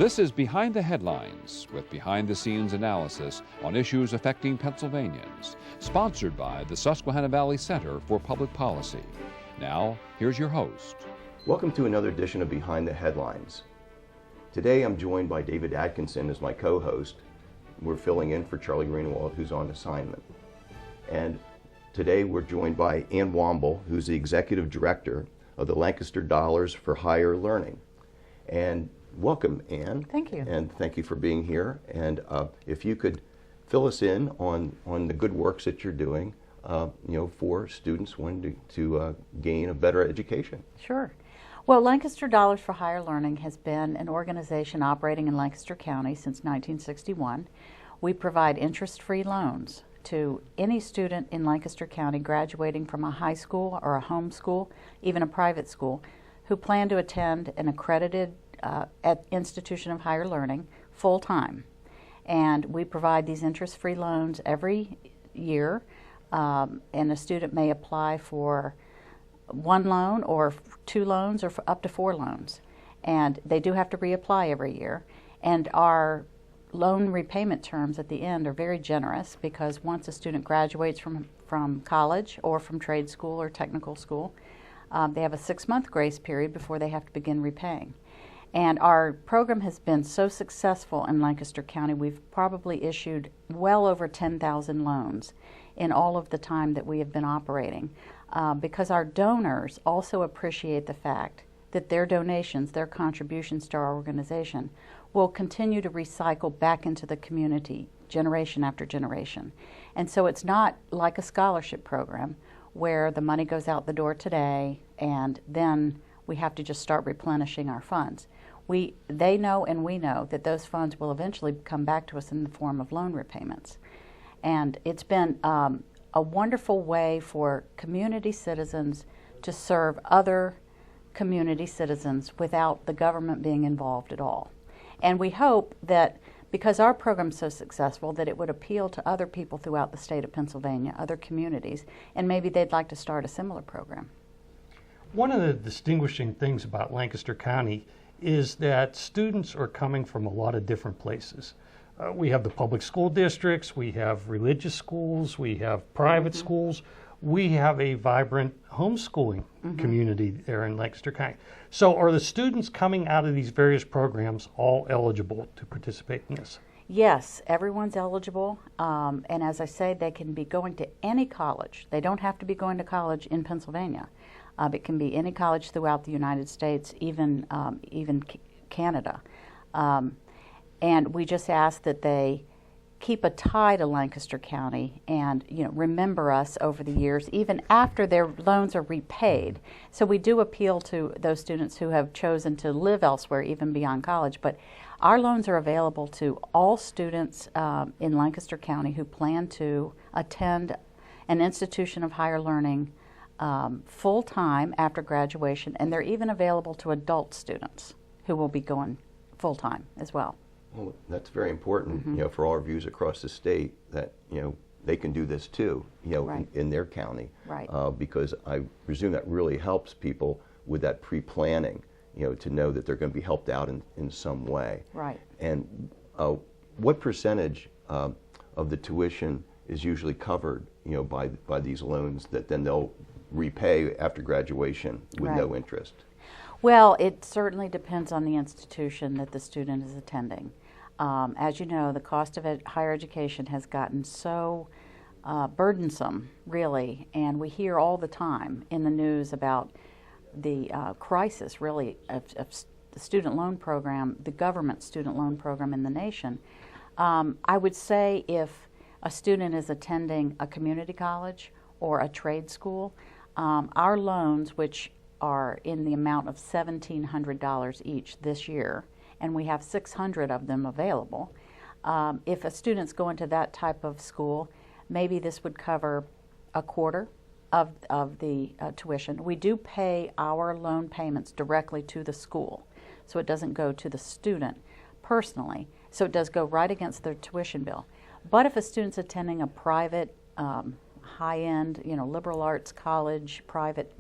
This is Behind the Headlines, with behind-the-scenes analysis on issues affecting Pennsylvanians, sponsored by the Susquehanna Valley Center for Public Policy. Now, here's your host. Welcome to another edition of Behind the Headlines. Today I'm joined by David Atkinson as my co-host. We're filling in for Charlie Greenwald, who's on assignment. And today we're joined by Ann Womble, who's the Executive Director of the Lancaster Dollars for Higher Learning. And welcome, Ann. Thank you. And thank you for being here. And if you could fill us in on the good works that you're doing, for students wanting to gain a better education. Sure. Well, Lancaster Dollars for Higher Learning has been an organization operating in Lancaster County since 1961. We provide interest-free loans to any student in Lancaster County graduating from a high school or a home school, even a private school, who plan to attend an accredited institution of higher learning full-time. And we provide these interest-free loans every year, and a student may apply for one loan or two loans or for up to four loans. And they do have to reapply every year. And our loan repayment terms at the end are very generous, because once a student graduates from college or from trade school or technical school, they have a 6-month grace period before they have to begin repaying. And our program has been so successful in Lancaster County, we've probably issued well over 10,000 loans in all of the time that we have been operating, because our donors also appreciate the fact that their donations, their contributions to our organization, will continue to recycle back into the community generation after generation. And so it's not like a scholarship program where the money goes out the door today and then we have to just start replenishing our funds. They know and we know that those funds will eventually come back to us in the form of loan repayments. And it's been a wonderful way for community citizens to serve other community citizens without the government being involved at all. And we hope that because our program's so successful, that it would appeal to other people throughout the state of Pennsylvania, other communities, and maybe they'd like to start a similar program. One of the distinguishing things about Lancaster County is that students are coming from a lot of different places. We have the public school districts, we have religious schools, we have private schools. We have a vibrant homeschooling community there in Lancaster County. So are the students coming out of these various programs all eligible to participate in this? Yes, everyone's eligible, and as I say, they can be going to any college. They don't have to be going to college in Pennsylvania. It can be any college throughout the United States, even Canada. And we just ask that they keep a tie to Lancaster County and remember us over the years, even after their loans are repaid. So we do appeal to those students who have chosen to live elsewhere, even beyond college. But our loans are available to all students in Lancaster County who plan to attend an institution of higher learning full-time after graduation, and they're even available to adult students who will be going full-time as well. Well, that's very important, for all our views across the state, that, they can do this too, Right. in their county. Right. Because I presume that really helps people with that pre-planning, to know that they're going to be helped out in some way. Right. And what percentage of the tuition is usually covered, by these loans that then they'll repay after graduation with Right. no interest? Well, it certainly depends on the institution that the student is attending. As you know, the cost of higher education has gotten so burdensome, really, and we hear all the time in the news about the crisis, really, of the student loan program, the government student loan program in the nation. I would say if a student is attending a community college or a trade school, our loans, which are in the amount of $1,700 each this year, and we have 600 of them available. If a student's going to that type of school, maybe this would cover a quarter of the tuition. We do pay our loan payments directly to the school, so it doesn't go to the student personally. So it does go right against their tuition bill. But if a student's attending a private high-end, liberal arts college, private,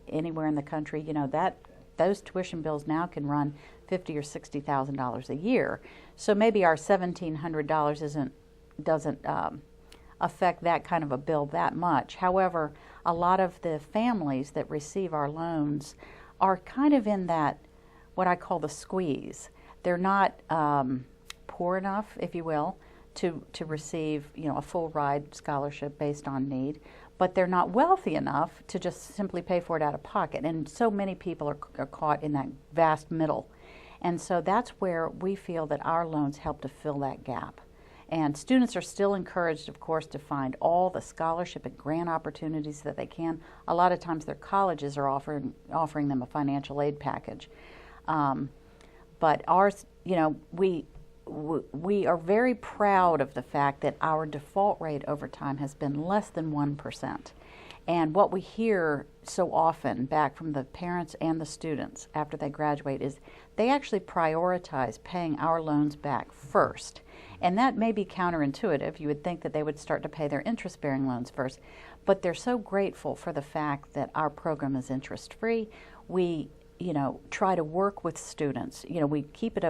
anywhere in the country, that those tuition bills now can run $50,000 or $60,000 a year. So maybe our $1,700 doesn't affect that kind of a bill that much. However, a lot of the families that receive our loans are kind of in that, what I call the squeeze. They're not poor enough, if you will, to receive, a full ride scholarship based on need, but they're not wealthy enough to just simply pay for it out of pocket. And so many people are caught in that vast middle. And so that's where we feel that our loans help to fill that gap. And students are still encouraged, of course, to find all the scholarship and grant opportunities that they can. A lot of times their colleges are offering them a financial aid package. But ours, we are very proud of the fact that our default rate over time has been less than 1%. And what we hear so often back from the parents and the students after they graduate is they actually prioritize paying our loans back first. And that may be counterintuitive. You would think that they would start to pay their interest-bearing loans first. But they're so grateful for the fact that our program is interest-free. We try to work with students. We keep it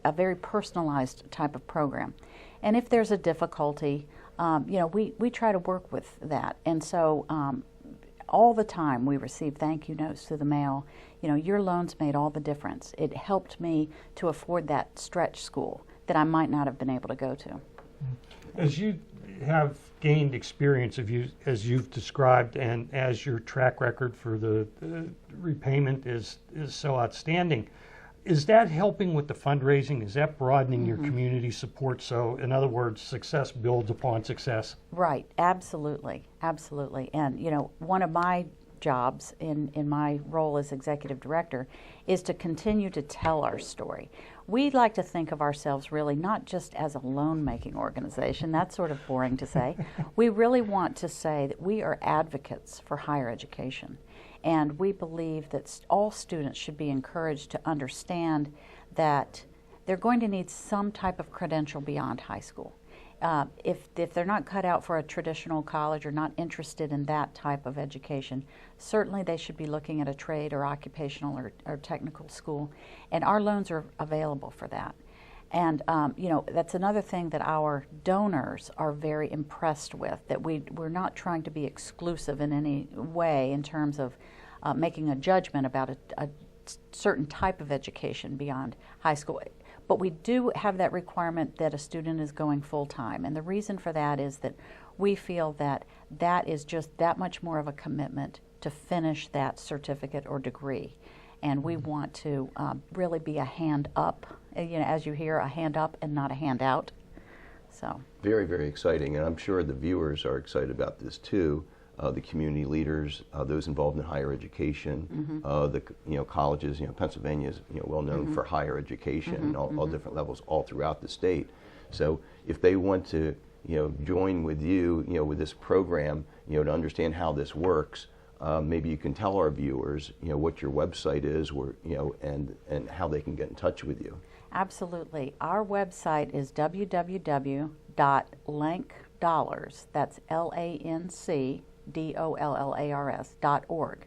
a very personalized type of program. And if there's a difficulty, we try to work with that. And so all the time we receive thank you notes through the mail. Your loans made all the difference. It helped me to afford that stretch school that I might not have been able to go to. As you have gained experience as you've described, and as your track record for the repayment is so outstanding, is that helping with the fundraising? Is that broadening your community support? So, in other words, success builds upon success. Right, absolutely. And one of my jobs in my role as executive director is to continue to tell our story. We like to think of ourselves really not just as a loan-making organization. That's sort of boring to say. We really want to say that we are advocates for higher education. And we believe that all students should be encouraged to understand that they're going to need some type of credential beyond high school. If they're not cut out for a traditional college or not interested in that type of education, certainly they should be looking at a trade or occupational or technical school, and our loans are available for that. And that's another thing that our donors are very impressed with, that we're not trying to be exclusive in any way in terms of making a judgment about a certain type of education beyond high school. But we do have that requirement that a student is going full-time. And the reason for that is that we feel that that is just that much more of a commitment to finish that certificate or degree. And we want to really be a hand up, as you hear, a hand up and not a hand out. So very, very exciting. And I'm sure the viewers are excited about this too. The community leaders, those involved in higher education, the colleges. Pennsylvania is well known for higher education, all different levels, all throughout the state. So if they want to join with you, with this program, to understand how this works, maybe you can tell our viewers, what your website is, and how they can get in touch with you. Absolutely. Our website is www.lancdollars. That's LANCDOLLARS.org.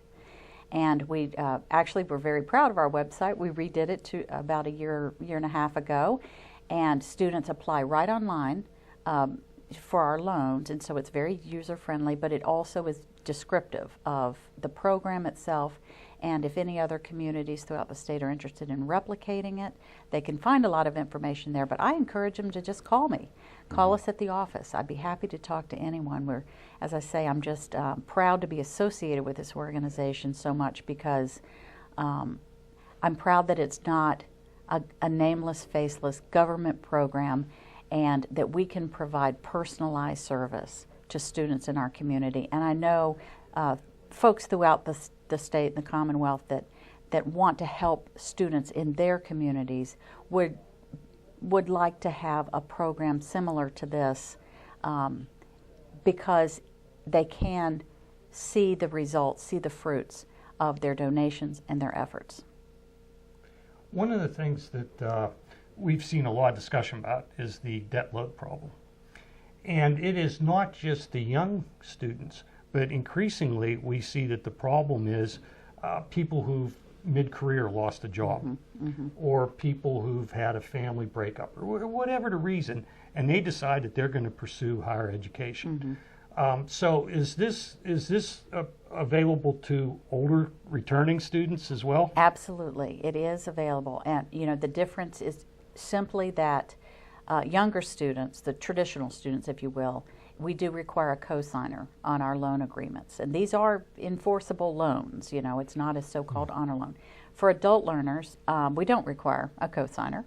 And we actually we're very proud of our website. We redid it to about a year and a half ago, and students apply right online for our loans, and so it's very user friendly, but it also is descriptive of the program itself. And if any other communities throughout the state are interested in replicating it, they can find a lot of information there. But I encourage them to just call me. Call us at the office. I'd be happy to talk to anyone. As I say, I'm just proud to be associated with this organization so much, because I'm proud that it's not a nameless, faceless government program, and that we can provide personalized service to students in our community. And I know folks throughout the state and the Commonwealth that want to help students in their communities would like to have a program similar to this, because they can see the results, see the fruits of their donations and their efforts. One of the things that we've seen a lot of discussion about is the debt load problem. And it is not just the young students, but increasingly we see that the problem is people who've mid-career lost a job, or people who've had a family breakup, or whatever the reason, and they decide that they're going to pursue higher education. So is this available to older returning students as well? Absolutely, it is available, and the difference is simply that younger students, the traditional students, if you will, we do require a cosigner on our loan agreements, and these are enforceable loans. It's not a so-called honor loan. For adult learners, we don't require a cosigner,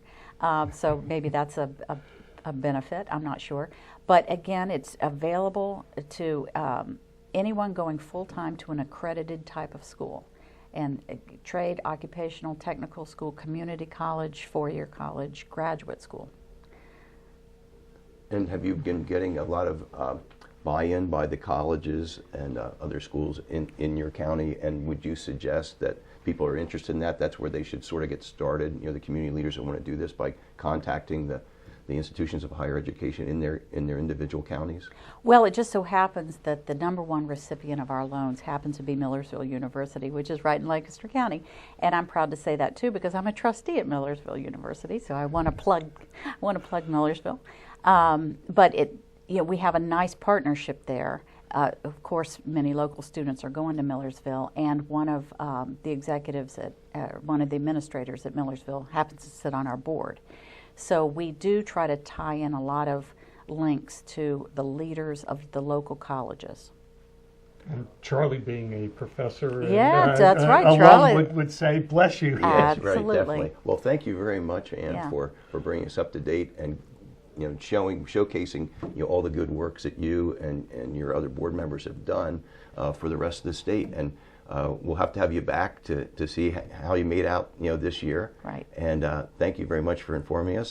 so maybe that's a benefit. I'm not sure, but again, it's available to anyone going full-time to an accredited type of school, and trade, occupational, technical school, community college, four-year college, graduate school. And have you been getting a lot of buy-in by the colleges and other schools in your county? And would you suggest that people are interested in that? That's where they should sort of get started. The community leaders that want to do this by contacting the institutions of higher education in their individual counties? Well, it just so happens that the #1 recipient of our loans happens to be Millersville University, which is right in Lancaster County, and I'm proud to say that too because I'm a trustee at Millersville University, so I want to plug Millersville. But we have a nice partnership there. Of course, many local students are going to Millersville, and one of the executives one of the administrators at Millersville happens to sit on our board. So we do try to tie in a lot of links to the leaders of the local colleges. And Charlie, being a professor, yeah, that's right. alum, Charlie would say, "Bless you." Yes, absolutely. right, definitely. Well, thank you very much, Ann, Yeah. for bringing us up to date and showcasing all the good works that you and your other board members have done for the rest of the state. And we'll have to have you back to see how you made out this year. Right. And thank you very much for informing us.